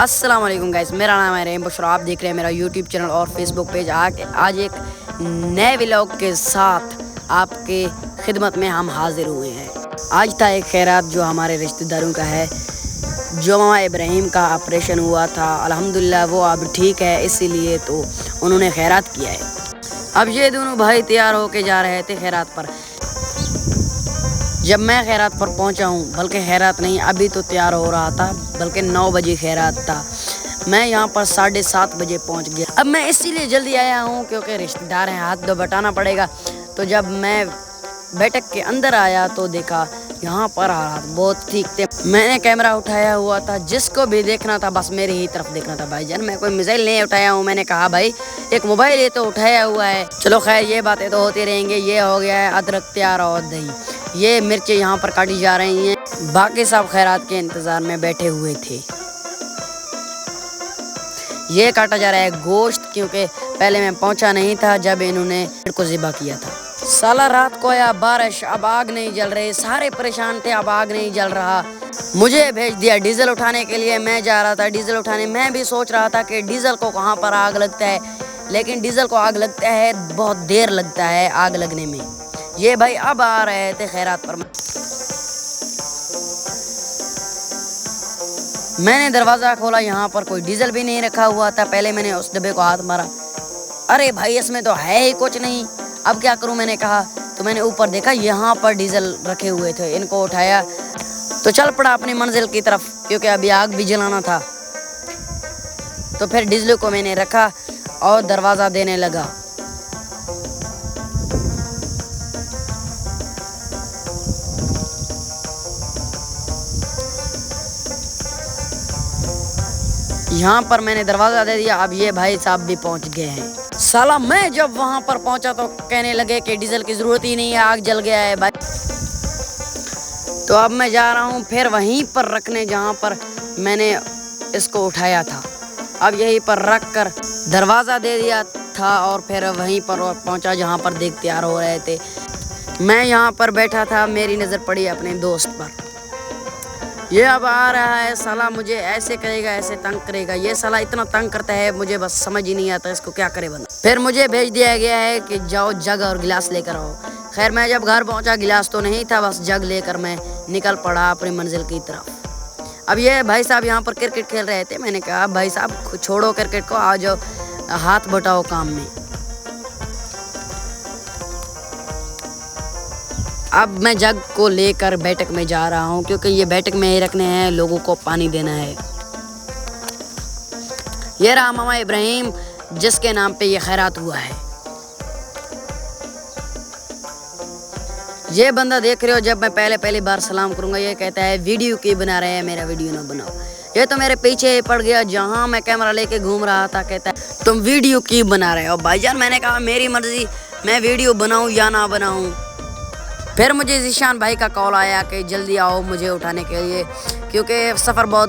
अस्सलाम वालेकुम गाइस, मेरा नाम है रहीम बुशरा। आप देख रहे हैं मेरा यूट्यूब चैनल और फेसबुक पेज। आज एक नए व्लॉग के साथ आपके खिदमत में हम हाजिर हुए हैं। आज था एक खैरात जो हमारे रिश्तेदारों का है, जो मामा इब्राहिम का ऑपरेशन हुआ था। अल्हम्दुलिल्लाह वो अब ठीक है, इसीलिए तो उन्होंने खैरात किया है। अब ये दोनों भाई तैयार होके जा रहे थे खैरात पर। जब मैं खैरात पर पहुंचा हूं, बल्कि खैरात नहीं, अभी तो तैयार हो रहा था, बल्कि 9 बजे खैरात था। मैं यहां पर 7:30 बजे पहुंच गया। अब मैं इसीलिए जल्दी आया हूं क्योंकि रिश्तेदार हैं, हाथ तो बटाना पड़ेगा। तो जब मैं बैठक के अंदर आया तो देखा यहाँ पर हालात बहुत ठीक थे। मैंने कैमरा उठाया हुआ था, जिसको भी देखना था बस मेरी ही तरफ देखना था। भाईजान मैं कोई मिसाइल नहीं उठाया हूँ। मैंने कहा भाई एक मोबाइल ये तो उठाया हुआ है। चलो खैर ये बातें तो होती रहेंगी। ये हो गया है अदरक तैयार और दही, ये मिर्चें यहाँ पर काटी जा रही हैं। बाकी सब खैरात के इंतजार में बैठे हुए थे। ये काटा जा रहा है गोश्त, क्योंकि पहले मैं पहुंचा नहीं था जब इन्होंने को ज़िबा किया था। साला रात को आया बारिश, अब आग नहीं जल रही। सारे परेशान थे, अब आग नहीं जल रहा। मुझे भेज दिया डीजल उठाने के लिए। मैं जा रहा था डीजल उठाने। मैं भी सोच रहा था कि डीजल को कहाँ पर आग लगता है, लेकिन डीजल को आग लगता है, बहुत देर लगता है आग लगने में। ये भाई अब आ रहे थे खैरात पर। मैंने दरवाज़ा खोला, यहाँ पर कोई डीजल भी नहीं रखा हुआ था। पहले मैंने उस डब्बे को हाथ मारा, अरे भाई इसमें तो है ही कुछ नहीं, अब क्या करूं। मैंने कहा तो मैंने ऊपर देखा, यहाँ पर डीजल रखे हुए थे। इनको उठाया तो चल पड़ा अपनी मंजिल की तरफ, क्योंकि अभी आग भी जलाना था। तो फिर डीजल को मैंने रखा और दरवाज़ा देने लगा। यहाँ पर मैंने दरवाज़ा दे दिया। अब ये भाई साहब भी पहुँच गए हैं। साला मैं जब वहाँ पर पहुँचा तो कहने लगे कि डीजल की ज़रूरत ही नहीं है, आग जल गया है भाई। तो अब मैं जा रहा हूँ फिर वहीं पर रखने जहाँ पर मैंने इसको उठाया था। अब यहीं पर रख कर दरवाज़ा दे दिया था और फिर वहीं पर पहुँचा जहाँ पर देख तैयार हो रहे थे। मैं यहाँ पर बैठा था, मेरी नज़र पड़ी अपने दोस्त पर। ये अब आ रहा है, साला मुझे ऐसे करेगा, ऐसे तंग करेगा। ये साला इतना तंग करता है, मुझे बस समझ ही नहीं आता इसको क्या करे बंदा। फिर मुझे भेज दिया गया है कि जाओ जग और गिलास लेकर आओ। खैर मैं जब घर पहुंचा, गिलास तो नहीं था, बस जग लेकर मैं निकल पड़ा अपनी मंजिल की तरफ। अब ये भाई साहब यहाँ पर क्रिकेट खेल रहे थे। मैंने कहा भाई साहब छोड़ो क्रिकेट को, आ जाओ हाथ बटाओ काम में। अब मैं जग को लेकर बैठक में जा रहा हूँ, क्योंकि ये बैठक में ही रखने हैं, लोगों को पानी देना है। ये रहा मामा इब्राहिम, जिसके नाम पे ये खैरात हुआ है। ये बंदा देख रहे हो, जब मैं पहली बार सलाम करूँगा ये कहता है वीडियो क्यों बना रहे हैं, मेरा वीडियो ना बनाओ। ये तो मेरे पीछे पड़ गया, जहाँ मैं कैमरा लेके घूम रहा था कहता है तुम वीडियो क्यों बना रहे हो। भाईजान मैंने कहा मेरी मर्जी, मैं वीडियो बनाऊँ या ना बनाऊँ। फिर मुझे ज़ीशान भाई का कॉल आया कि जल्दी आओ मुझे उठाने के लिए, क्योंकि सफ़र बहुत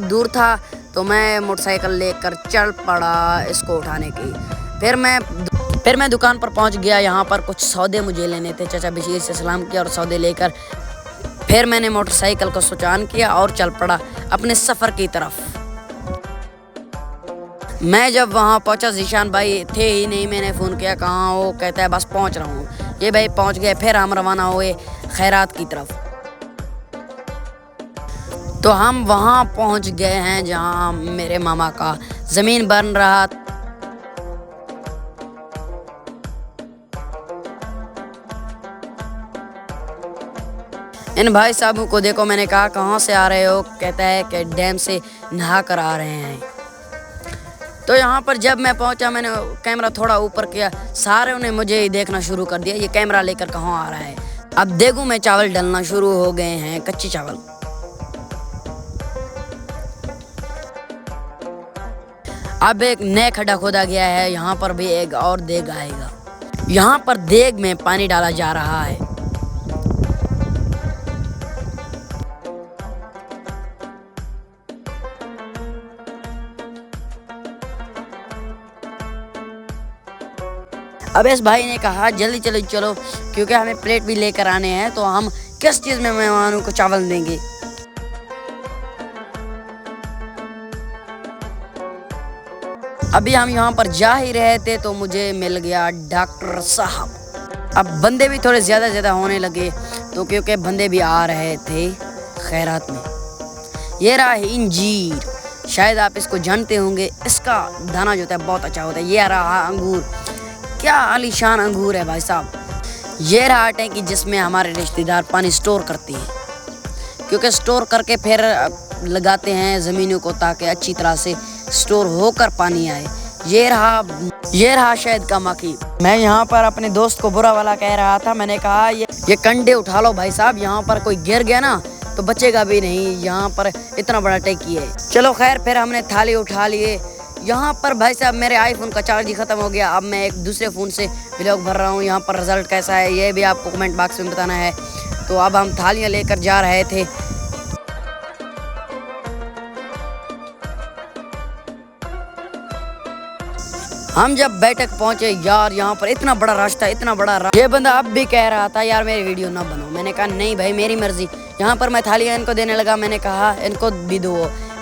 दूर था। तो मैं मोटरसाइकिल लेकर चल पड़ा इसको उठाने की। फिर मैं दुकान पर पहुंच गया। यहाँ पर कुछ सौदे मुझे लेने थे। चाचा बशीर से सलाम किया और सौदे लेकर फिर मैंने मोटरसाइकिल को स्विच ऑन किया और चल पड़ा अपने सफ़र की तरफ। मैं जब वहाँ पहुँचा, ज़ीशान भाई थे ही नहीं। मैंने फ़ोन किया कहाँ हो, कहता है बस पहुँच रहा हूँ। ये भाई पहुँच गए। फिर हम रवाना हुए खैरात की तरफ। तो हम वहाँ पहुँच गए हैं जहाँ मेरे मामा का ज़मीन बन रहा। इन भाई साहबों को देखो। मैंने कहा कहाँ से आ रहे हो, कहता है कि डैम से नहा कर आ रहे हैं। तो यहाँ पर जब मैं पहुँचा, मैंने कैमरा थोड़ा ऊपर किया, सारे ने मुझे ही देखना शुरू कर दिया, ये कैमरा लेकर कहाँ आ रहा है। अब देखूँ मैं चावल डलना शुरू हो गए हैं, कच्चे चावल। अब एक नया खड्डा खोदा गया है, यहाँ पर भी एक और देग आएगा। यहाँ पर देग में पानी डाला जा रहा है। अब इस भाई ने कहा जल्दी चलो, क्योंकि हमें प्लेट भी लेकर आने हैं। तो हम किस चीज़ में मेहमानों को चावल देंगे। अभी हम यहाँ पर जा ही रहे थे तो मुझे मिल गया डॉक्टर साहब। अब बंदे भी थोड़े ज़्यादा होने लगे तो क्योंकि बंदे भी आ रहे थे खैरात में। ये रहा इंजीर, शायद आप इसको जानते होंगे। इसका दाना जो होता है बहुत अच्छा होता है। ये रहा अंगूर, क्या आलीशान अंगूर है भाई साहब। ये रहा टैंकी जिसमें हमारे रिश्तेदार पानी स्टोर करते हैं, क्योंकि स्टोर करके फिर लगाते हैं ज़मीनों को ताकि अच्छी तरह से स्टोर होकर पानी आए। ये रहा शहद का मक्खी। मैं यहाँ पर अपने दोस्त को बुरा वाला कह रहा था। मैंने कहा ये कंडे उठा लो भाई साहब, यहाँ पर कोई गिर गया ना तो बचेगा भी नहीं, यहाँ पर इतना बड़ा टैंकी है। चलो खैर, फिर हमने थाली उठा लिए। यहाँ पर भाई साहब मेरे आईफोन का चार्ज ही ख़त्म हो गया। अब मैं एक दूसरे फ़ोन से व्लॉग भर रहा हूँ। यहाँ पर रिज़ल्ट कैसा है ये भी आपको कमेंट बॉक्स में बताना है। तो अब हम थालियाँ लेकर जा रहे थे। हम जब बैठक पहुंचे यार, यहाँ पर इतना बड़ा रास्ता, इतना बड़ा ये बंदा अब भी कह रहा था यार मेरी वीडियो ना बनाओ। मैंने कहा नहीं भाई मेरी मर्जी। यहाँ पर मैं थालियाँ इनको देने लगा। मैंने कहा इनको भी धो।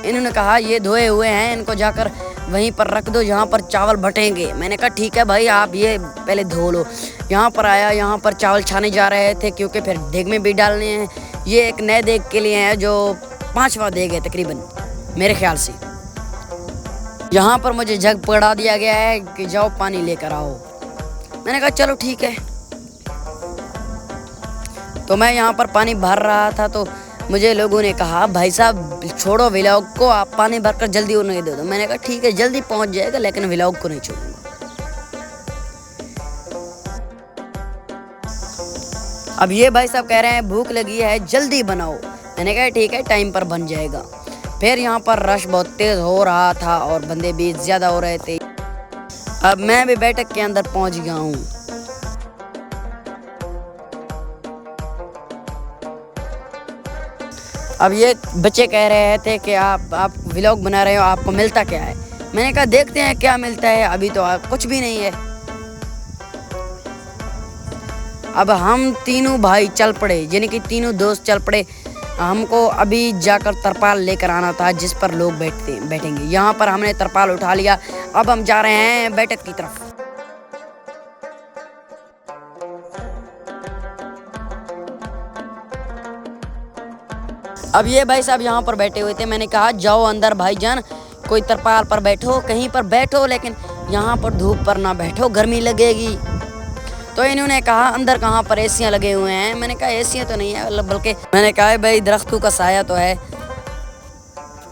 इन्होंने कहा ये धोए हुए हैं, इनको जाकर वहीं पर रख दो जहाँ पर चावल बटेंगे। मैंने कहा ठीक है भाई, आप ये पहले धो लो। यहाँ पर आया, यहाँ पर चावल छाने जा रहे थे क्योंकि फिर देग में भी डालने हैं। ये एक नए देग के लिए है जो 5वां देग है तकरीबन मेरे ख्याल से। यहाँ पर मुझे जग पकड़ा दिया गया है कि जाओ पानी लेकर आओ। मैंने कहा चलो ठीक है। तो मैं यहाँ पर पानी भर रहा था तो मुझे लोगों ने कहा भाई साहब छोड़ो व्लॉग को, आप पानी भरकर जल्दी उन्हें दे दो। मैंने कहा ठीक है जल्दी पहुँच जाएगा, लेकिन व्लॉग को नहीं छोड़ूंगा। अब ये भाई साहब कह रहे हैं भूख लगी है जल्दी बनाओ। मैंने कहा ठीक है टाइम पर बन जाएगा। फिर यहाँ पर रश बहुत तेज़ हो रहा था और बंदे भी ज़्यादा हो रहे थे। अब मैं भी बैठक के अंदर पहुँच गया हूँ। अब ये बच्चे कह रहे थे कि आप व्लॉग बना रहे हो, आपको मिलता क्या है। मैंने कहा देखते हैं क्या मिलता है, अभी तो कुछ भी नहीं है। अब हम तीनों भाई चल पड़े, यानी कि तीनों दोस्त चल पड़े। हमको अभी जाकर तरपाल लेकर आना था जिस पर लोग बैठेंगे। यहाँ पर हमने तरपाल उठा लिया। अब हम जा रहे हैं बैठक की तरफ। अब ये भाई साहब यहाँ पर बैठे हुए थे। मैंने कहा जाओ अंदर भाईजान, कोई तरपाल पर बैठो, कहीं पर बैठो, लेकिन यहाँ पर धूप पर ना बैठो, गर्मी लगेगी। तो इन्होंने कहा अंदर कहाँ पर एसियाँ लगे हुए हैं। मैंने कहा एसियाँ तो नहीं है, बल्कि मैंने कहा भाई दरख्तों का साया तो है।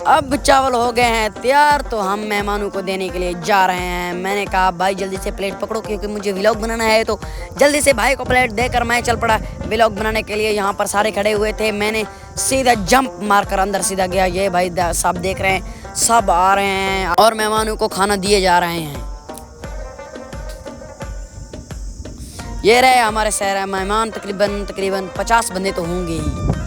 अब चावल हो गए हैं तैयार तो हम मेहमानों को देने के लिए जा रहे हैं। मैंने कहा भाई जल्दी से प्लेट पकड़ो क्योंकि मुझे व्लॉग बनाना है। तो जल्दी से भाई को प्लेट देकर मैं चल पड़ा व्लॉग बनाने के लिए। यहाँ पर सारे खड़े हुए थे, मैंने सीधा जंप मारकर अंदर सीधा गया। ये भाई सब देख रहे हैं, सब आ रहे हैं और मेहमानों को खाना दिए जा रहे हैं। ये रहे हमारे शहर मेहमान, तकरीबन 50 बंदे तो होंगे ही।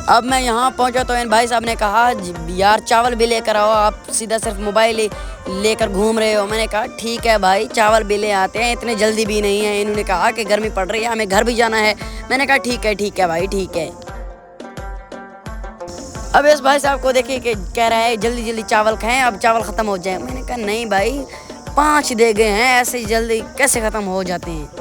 अब मैं यहाँ पहुँचा तो इन भाई साहब ने कहा यार चावल भी लेकर आओ, आप सीधा सिर्फ मोबाइल ही लेकर घूम रहे हो। मैंने कहा ठीक है भाई चावल भी ले आते हैं, इतने जल्दी भी नहीं है। इन्होंने कहा कि गर्मी पड़ रही है, हमें घर भी जाना है। मैंने कहा ठीक है भाई ठीक है। अब इस भाई साहब को देखिए कि कह रहा है जल्दी चावल खाएं, अब चावल ख़त्म हो जाए। मैंने कहा नहीं भाई 5 दे गए हैं, ऐसे जल्दी कैसे ख़त्म हो जाते हैं।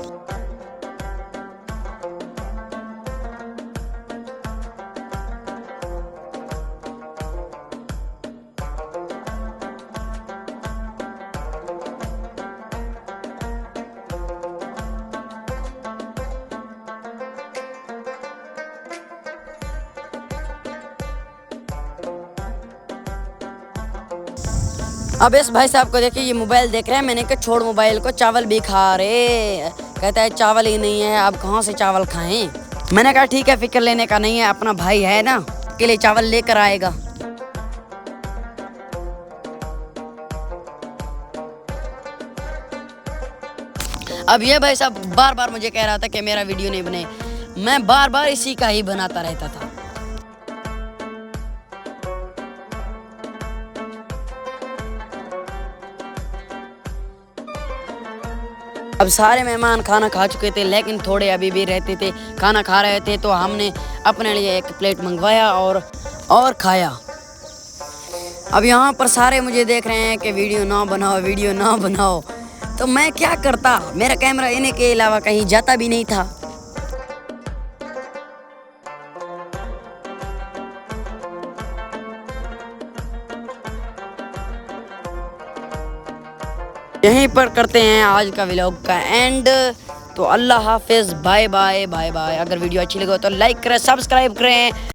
अब इस भाई साहब को देखिए ये मोबाइल देख रहे हैं। मैंने कहा छोड़ मोबाइल को, चावल भी खा रहे। कहता है चावल ही नहीं है, अब कहाँ से चावल खाएं। मैंने कहा ठीक है फिक्र लेने का नहीं है, अपना भाई है ना, के लिए चावल लेकर आएगा। अब ये भाई साहब बार मुझे कह रहा था कि मेरा वीडियो नहीं बने। मैं बार इसी का ही बनाता रहता था। अब सारे मेहमान खाना खा चुके थे, लेकिन थोड़े अभी भी रहते थे। खाना खा रहे थे तो हमने अपने लिए एक प्लेट मंगवाया और खाया। अब यहाँ पर सारे मुझे देख रहे हैं कि वीडियो ना बनाओ, वीडियो ना बनाओ। तो मैं क्या करता, मेरा कैमरा इन्हीं के अलावा कहीं जाता भी नहीं था। यहीं पर करते हैं आज का व्लॉग का एंड। तो अल्लाह हाफिज़, बाय बाय बाय बाय। अगर वीडियो अच्छी लगे तो लाइक करें, सब्सक्राइब करें।